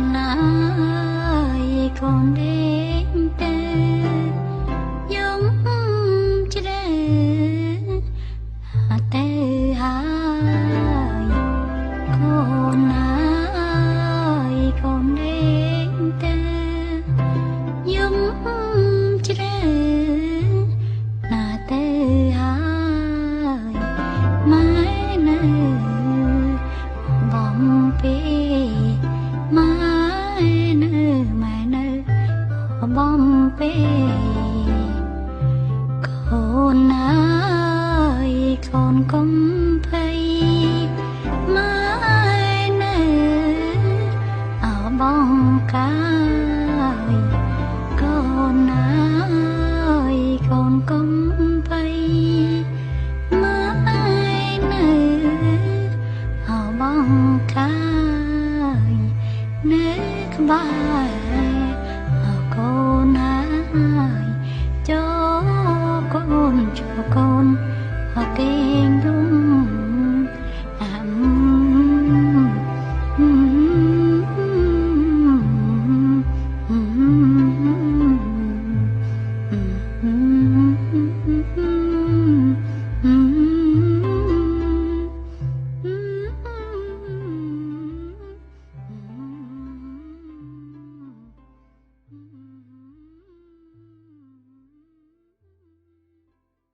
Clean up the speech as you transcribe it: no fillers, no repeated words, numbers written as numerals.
con ơi con đến từ giống chứ đây từ hai con ơi con đến từ giống chứ đây từ hai mãi nơi bom bê mãi nơi bom bê con ơi con công pây mãi nơi ở bom cài con ơi con công pây mãi nơi ở bom cài nước bay